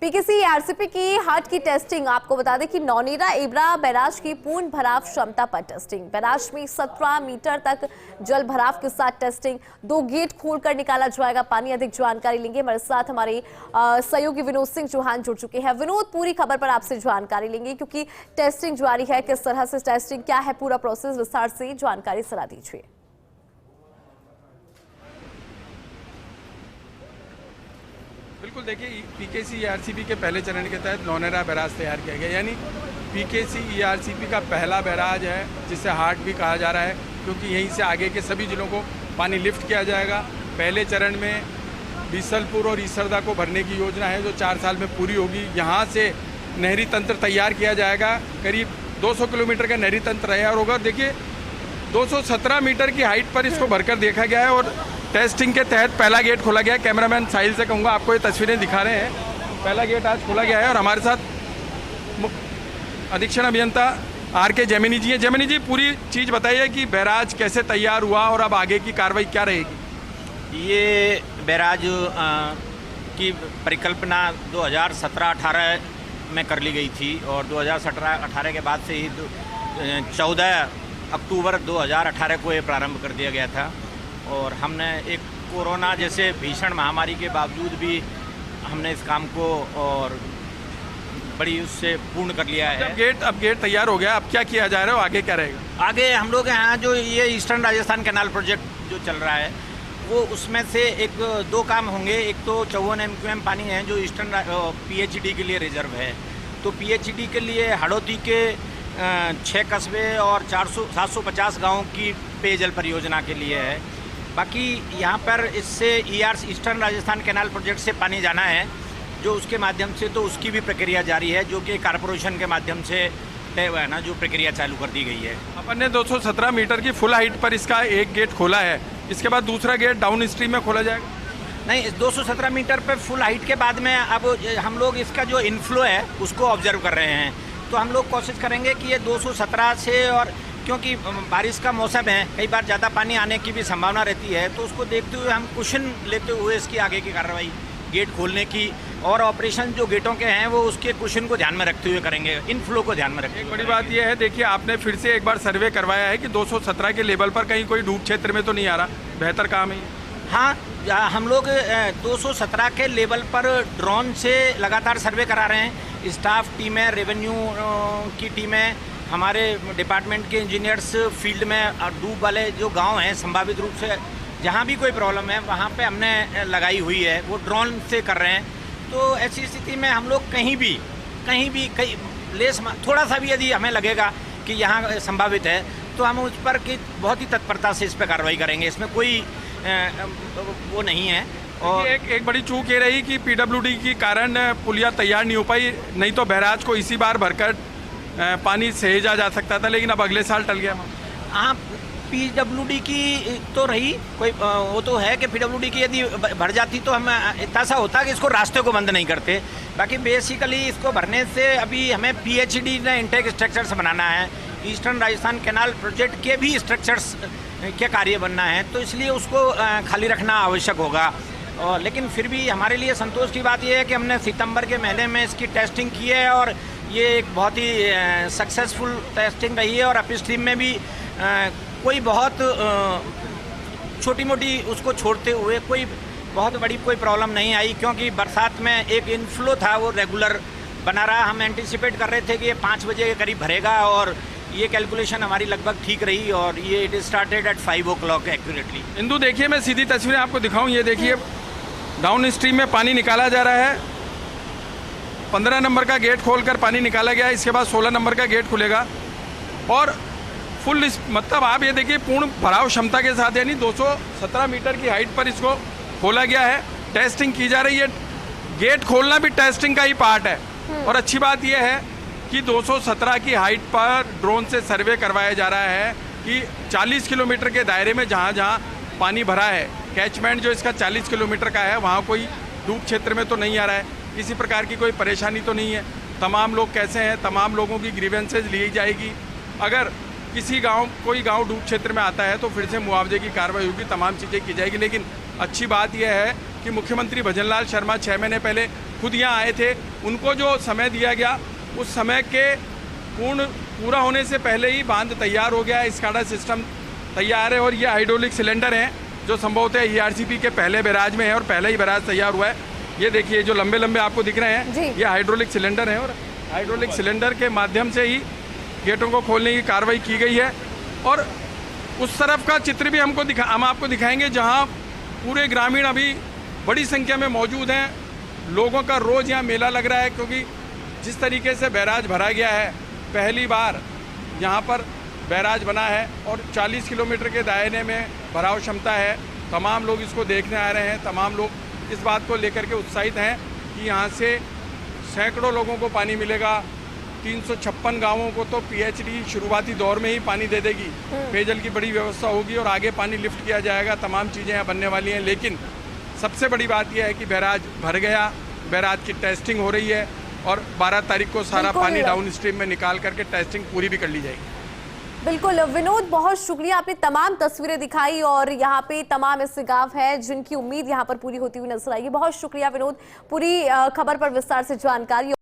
PKC RCP की हाट की testing. आपको बता दें कि नौनीरा इब्रा बैराज की पूर्ण भराव क्षमता पर टेस्टिंग। बैराज में 17 मीटर तक जल भराव के साथ टेस्टिंग। 2 गेट खोलकर निकाला जाएगा पानी। अधिक जानकारी लेंगे, हमारे साथ हमारे सहयोगी विनोद सिंह चौहान जुड़ चुके हैं। विनोद, पूरी खबर पर आपसे जानकारी लेंगे क्योंकि टेस्टिंग जारी है। किस तरह से टेस्टिंग, क्या है पूरा प्रोसेस, विस्तार से जानकारी सलाह दीजिए। बिल्कुल, देखिए पीकेसी आरसीपी के पहले चरण के तहत नौनेरा बैराज तैयार किया गया, यानी पीकेसी आरसीपी का पहला बैराज है जिसे हाट भी कहा जा रहा है, क्योंकि यहीं से आगे के सभी जिलों को पानी लिफ्ट किया जाएगा। पहले चरण में बीसलपुर और ईसरदा को भरने की योजना है जो 4 साल में पूरी होगी। यहाँ से नहरी तंत्र तैयार किया जाएगा। करीब 200 किलोमीटर का नहरी तंत्र तैयार होगा। देखिए 217 मीटर की हाइट पर इसको भरकर देखा गया है और टेस्टिंग के तहत पहला गेट खोला गया है। कैमरामैन साहिल से कहूँगा, आपको ये तस्वीरें दिखा रहे हैं। पहला गेट आज खोला गया है और हमारे साथ अधीक्षण अभियंता आर.के. जैमिनी जी हैं। जैमिनी जी, पूरी चीज़ बताइए कि बैराज कैसे तैयार हुआ और अब आगे की कार्रवाई क्या रहेगी। ये बैराज की परिकल्पना 2017-18 में कर ली गई थी और 2017-18 के बाद से ही 14 अक्टूबर 2018 को ये प्रारंभ कर दिया गया था। और हमने एक कोरोना जैसे भीषण महामारी के बावजूद भी हमने इस काम को और बड़ी उससे पूर्ण कर लिया है। अब गेट तैयार हो गया, अब क्या किया जा रहा है, आगे क्या रहेगा? आगे हम लोग यहाँ जो ये ईस्टर्न राजस्थान कैनाल प्रोजेक्ट जो चल रहा है वो उसमें से 2 काम होंगे। एक तो 54 MQM पानी है जो ईस्टर्न PHED के लिए रिजर्व है। तो PHED के लिए हड़ौती के 6 कस्बे और 750 गाँव की पेयजल परियोजना के लिए है। बाकी यहाँ पर इससे ईस्टर्न राजस्थान कैनाल प्रोजेक्ट से पानी जाना है जो उसके माध्यम से, तो उसकी भी प्रक्रिया जारी है जो कि कॉर्पोरेशन के माध्यम से तय हुआ है ना, जो प्रक्रिया चालू कर दी गई है। अपन ने 217 मीटर की फुल हाइट पर इसका एक गेट खोला है, इसके बाद दूसरा गेट डाउन स्ट्रीम में खोला जाएगा? नहीं, 217 मीटर पर फुल हाइट के बाद में अब हम लोग इसका जो इनफ्लो है उसको ऑब्जर्व कर रहे हैं। तो हम लोग कोशिश करेंगे कि ये 217 से, और क्योंकि बारिश का मौसम है, कई बार ज़्यादा पानी आने की भी संभावना रहती है, तो उसको देखते हुए हम कुशन लेते हुए इसकी आगे की कार्रवाई गेट खोलने की और ऑपरेशन जो गेटों के हैं वो उसके कुशन को ध्यान में रखते हुए करेंगे, इनफ्लो को ध्यान में रखते हुए। एक बड़ी बात यह है, देखिए आपने फिर से एक बार सर्वे करवाया है कि 217 के लेवल पर कहीं कोई डूब क्षेत्र में तो नहीं आ रहा, बेहतर काम है। हाँ, हम लोग 217 के लेवल पर ड्रोन से लगातार सर्वे करा रहे हैं। स्टाफ टीमें, रेवेन्यू की टीमें, हमारे डिपार्टमेंट के इंजीनियर्स फील्ड में डूब वाले जो गांव हैं संभावित रूप से जहां भी कोई प्रॉब्लम है वहां पे हमने लगाई हुई है, वो ड्रोन से कर रहे हैं। तो ऐसी स्थिति में हम लोग कहीं भी लेस थोड़ा सा भी यदि हमें लगेगा कि यहाँ संभावित है तो हम उस पर की बहुत ही तत्परता से इस पर कार्रवाई करेंगे। इसमें कोई वो नहीं है। और एक बड़ी चूक ये रही कि PWD के कारण पुलिया तैयार नहीं हो पाई, नहीं तो बैराज को इसी बार भरकर पानी सहेजा जा सकता था, लेकिन अब अगले साल टल गया। हाँ, PWD की तो रही कोई वो तो है कि PWD की यदि भर जाती तो हम इतना सा होता कि इसको रास्ते को बंद नहीं करते। बाकी बेसिकली इसको भरने से अभी हमें PHED ने इंटेक स्ट्रक्चर्स बनाना है, ईस्टर्न राजस्थान कैनाल प्रोजेक्ट के भी स्ट्रक्चर्स के कार्य बनना है, तो इसलिए उसको खाली रखना आवश्यक होगा। लेकिन फिर भी हमारे लिए संतोष की बात यह है कि हमने सितंबर के महीने में इसकी टेस्टिंग की है और ये एक बहुत ही सक्सेसफुल टेस्टिंग रही है। और अपस्ट्रीम में भी कोई बहुत छोटी मोटी उसको छोड़ते हुए कोई बहुत बड़ी कोई प्रॉब्लम नहीं आई, क्योंकि बरसात में एक इनफ्लो था वो रेगुलर बना रहा। हम एंटिसिपेट कर रहे थे कि ये 5 बजे के करीब भरेगा और ये कैलकुलेशन हमारी लगभग ठीक रही और ये it started at 5 o'clock accurately. Indu, देखिए मैं सीधी तस्वीरें आपको दिखाऊं, ये देखिए डाउन स्ट्रीम में पानी निकाला जा रहा है। 15 नंबर का गेट खोलकर पानी निकाला गया, इसके बाद 16 नंबर का गेट खुलेगा और फुल मतलब आप ये देखिए पूर्ण भराव क्षमता के साथ, यानी 217 मीटर की हाइट पर इसको खोला गया है। टेस्टिंग की जा रही है, गेट खोलना भी टेस्टिंग का ही पार्ट है। और अच्छी बात यह है कि 217 की हाइट पर ड्रोन से सर्वे करवाया जा रहा है कि 40 किलोमीटर के दायरे में जहाँ जहाँ पानी भरा है, कैचमेंट जो इसका 40 किलोमीटर का है, वहाँ कोई डूब क्षेत्र में तो नहीं आ रहा है, किसी प्रकार की कोई परेशानी तो नहीं है। तमाम लोग कैसे हैं, तमाम लोगों की ग्रीवेंसेज ली जाएगी। अगर कोई गांव डूब क्षेत्र में आता है तो फिर से मुआवजे की कार्रवाई होगी, तमाम चीज़ें की जाएगी। लेकिन अच्छी बात यह है कि मुख्यमंत्री भजनलाल शर्मा 6 महीने पहले खुद यहाँ आए थे। उनको जो समय दिया गया उस समय के पूरा होने से पहले ही बांध तैयार हो गया है, स्काडा सिस्टम तैयार है और ये हाइड्रोलिक सिलेंडर हैं जो संभवतः ईआरसीपी के पहले बैराज में है और पहले ही बैराज तैयार हुआ है। ये देखिए जो लंबे लंबे आपको दिख रहे हैं ये हाइड्रोलिक सिलेंडर हैं और हाइड्रोलिक सिलेंडर के माध्यम से ही गेटों को खोलने की कार्रवाई की गई है। और उस तरफ का चित्र भी हम आपको दिखाएंगे जहाँ पूरे ग्रामीण अभी बड़ी संख्या में मौजूद हैं। लोगों का रोज़ यहाँ मेला लग रहा है क्योंकि जिस तरीके से बैराज भरा गया है, पहली बार यहाँ पर बैराज बना है और 40 किलोमीटर के दायरे में भराव क्षमता है। तमाम लोग इसको देखने आ रहे हैं, तमाम लोग इस बात को लेकर के उत्साहित हैं कि यहाँ से सैकड़ों लोगों को पानी मिलेगा। 356 गांवों को तो पीएचडी शुरुआती दौर में ही पानी दे देगी। पेयजल की बड़ी व्यवस्था होगी और आगे पानी लिफ्ट किया जाएगा, तमाम चीज़ें यहाँ बनने वाली हैं। लेकिन सबसे बड़ी बात यह है कि बैराज भर गया, बैराज की टेस्टिंग हो रही है और 12 तारीख को सारा पानी डाउन स्ट्रीम में निकाल करके टेस्टिंग पूरी भी कर ली जाएगी। बिल्कुल विनोद, बहुत शुक्रिया, आपने तमाम तस्वीरें दिखाई और यहाँ पे तमाम ऐसे गांव है जिनकी उम्मीद यहाँ पर पूरी होती हुई नजर आएगी। बहुत शुक्रिया विनोद, पूरी खबर पर विस्तार से जानकारी।